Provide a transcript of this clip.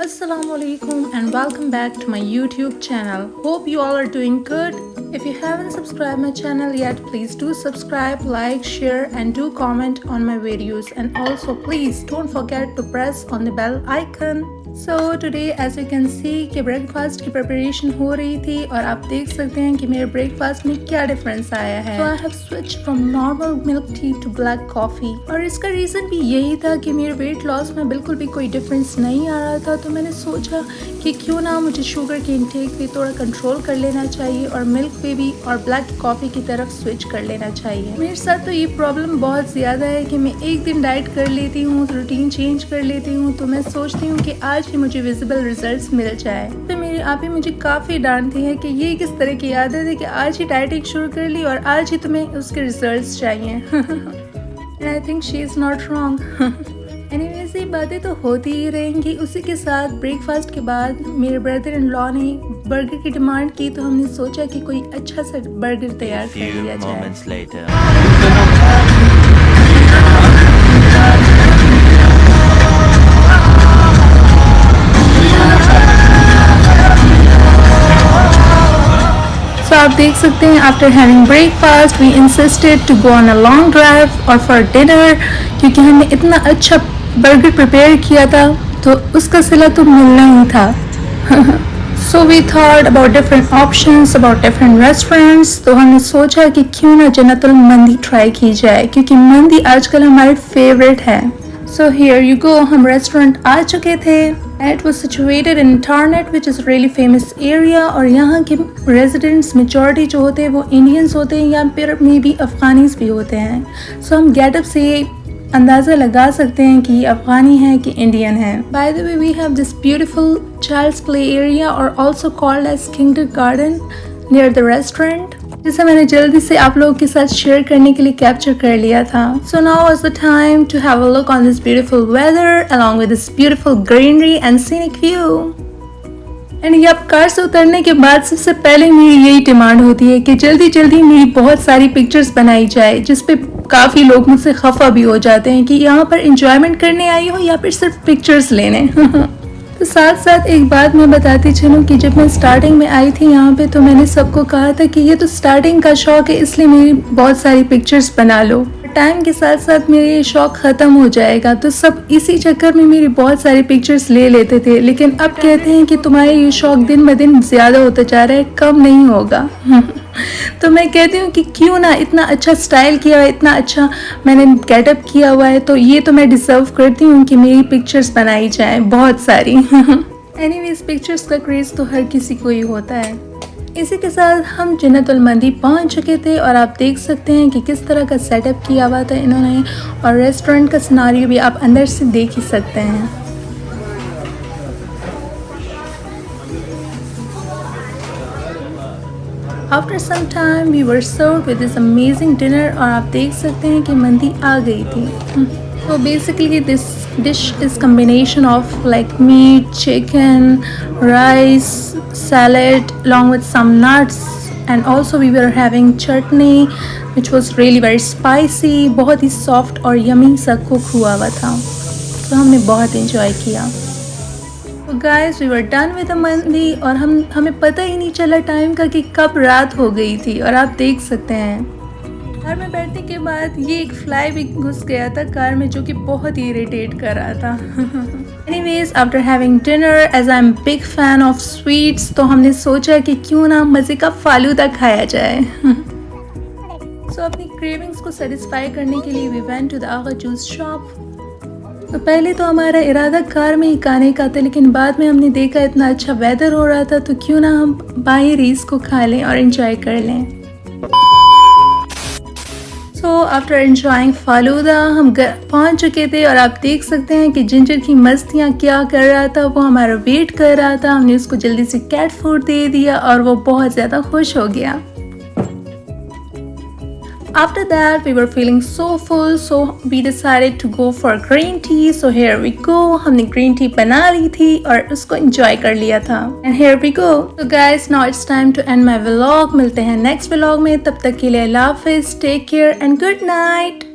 Assalamualaikum and welcome back to my YouTube channel. Hope you all are doing good. If you haven't subscribed my channel yet, please do subscribe, like, share and do comment on my videos, and also please don't forget to press on the bell icon. So today as you can see कि breakfast की preparation हो रही थी और आप देख सकते हैं कि मेरे ब्रेकफास्ट में क्या डिफरेंस आया है. So I have switched from normal milk tea to black coffee और इसका रीज़न भी यही था कि मेरे वेट लॉस में बिल्कुल भी कोई डिफरेंस नहीं आ रहा था. तो मैंने सोचा कि क्यों ना मुझे शुगर के इंटेक पे थोड़ा कंट्रोल कर लेना चाहिए और मिल्क पे भी और ब्लैक कॉफ़ी की तरफ स्विच कर लेना चाहिए. मेरे साथ तो ये प्रॉब्लम बहुत ज़्यादा है कि मैं एक दिन डाइट कर लेती हूँ, रूटीन चेंज कर लेती हूँ, तो मैं सोचती हूँ कि आज ही मुझे विजिबल रिजल्ट्स मिल जाए. तो मेरी आप ही मुझे काफ़ी डांटती है कि ये किस तरह की आदत है कि आज ही डाइटिंग शुरू कर ली और आज ही तुम्हें उसके रिजल्ट्स चाहिए. And I think she is not wrong. Anyways ये बातें तो होती ही रहेंगी. उसी के साथ ब्रेकफास्ट के बाद मेरे ब्रदर इन लॉ ने बर्गर की डिमांड की, तो हमने सोचा कि कोई अच्छा सा बर्गर तैयार कर लिया जाए. तो आप देख सकते हैं after having breakfast we insisted to go on a long drive और फॉर डिनर, क्योंकि हमने इतना अच्छा बर्गर प्रिपेयर किया था तो उसका सिला तो मिलना ही था. So we thought about different options, about different restaurants. तो हमने सोचा कि क्यों ना जन्नतुल मंदी ट्राई की जाए, क्योंकि मंदी आजकल हमारी फेवरेट है. सो हियर यू गो, हम रेस्टोरेंट आ चुके थे. It was situated in Tarnet, which is a really famous area. और यहाँ के residents majority जो होते हैं वो Indians होते हैं या फिर मे बी अफ़गानीज़ भी होते हैं. So हम गेटअप से अंदाज़ा लगा सकते हैं कि ये अफ़गानी है कि इंडियन है. By the way, we have this beautiful child's play area or also called as kindergarten near the restaurant, जिसे मैंने जल्दी से आप लोगों के साथ शेयर करने के लिए कैप्चर कर लिया था. So now is the time to have a look on this beautiful weather along with this beautiful greenery and scenic view. And ये अब कार से उतरने के बाद सबसे पहले मेरी यही डिमांड होती है कि जल्दी जल्दी मेरी बहुत सारी पिक्चर्स बनाई जाए, जिस पे काफ़ी लोग मुझसे खफा भी हो जाते हैं कि यहाँ पर इंजॉयमेंट करने आई हो या फिर सिर्फ पिक्चर्स लेने. तो साथ साथ एक बात मैं बताती चलूँ कि जब मैं स्टार्टिंग में आई थी यहाँ पे तो मैंने सबको कहा था कि ये तो स्टार्टिंग का शौक है, इसलिए मेरी बहुत सारी पिक्चर्स बना लो. टाइम के साथ साथ मेरा ये शौक ख़त्म हो जाएगा, तो सब इसी चक्कर में मेरी बहुत सारी पिक्चर्स ले लेते थे. लेकिन अब कहते हैं कि तुम्हारा ये शौक दिन ब दिन ज़्यादा होता जा रहा है, कम नहीं होगा. तो मैं कहती हूँ कि क्यों ना, इतना अच्छा स्टाइल किया हुआ है, इतना अच्छा मैंने गेटअप किया हुआ है, तो ये तो मैं डिज़र्व करती हूँ कि मेरी पिक्चर्स बनाई जाए बहुत सारी. एनीवेज पिक्चर्स का क्रेज़ तो हर किसी को ही होता है. इसी के साथ हम जन्नतुल मंदी पहुंच चुके थे और आप देख सकते हैं कि किस तरह का सेटअप किया हुआ था इन्होंने, और रेस्टोरेंट का सिनारियो भी आप अंदर से देख ही सकते हैं. After some time we were served with this amazing dinner और आप देख सकते हैं कि मंदी आ गई थी. So basically this dish is combination of like meat, chicken, rice, salad along with some nuts, and also we were having chutney which was really very spicy. बहुत ही soft और yummy सा cook हुआ था, तो हमने बहुत enjoy किया. So guys, we were done with the mandi और हमें पता ही नहीं चला टाइम का कि कब रात हो गई थी. और आप देख सकते हैं कार में बैठने के बाद ये एक फ्लाई भी घुस गया था कार में, जो कि बहुत ही इरिटेट कर रहा था. Anyways after having dinner, as I am big fan of sweets, तो हमने सोचा कि क्यों ना मज़े का फालूदा खाया जाए. सो अपनी क्रेविंग्स को सेटिस्फाई करने के लिए we went to the Agha juice shop. तो पहले तो हमारा इरादा कार में ही खाने का था, लेकिन बाद में हमने देखा इतना अच्छा वेदर हो रहा था तो क्यों ना हम बाहर इसको खा लें और एंजॉय कर लें. सो आफ्टर एंजॉइंग फालूदा हम पहुंच चुके थे और आप देख सकते हैं कि जिंजर की मस्तियाँ क्या कर रहा था, वो हमारा वेट कर रहा था. हमने उसको जल्दी से कैट फूड दे दिया और वो बहुत ज़्यादा खुश हो गया. After that we were feeling so full, so we decided to go for green tea. So here we go, हमने green tea बना ली थी और उसको enjoy कर लिया था. And here we go. So guys, now it's time to end my vlog. मिलते हैं next vlog में, तब तक के लिए अल्लाह हाफिज़, take care and good night.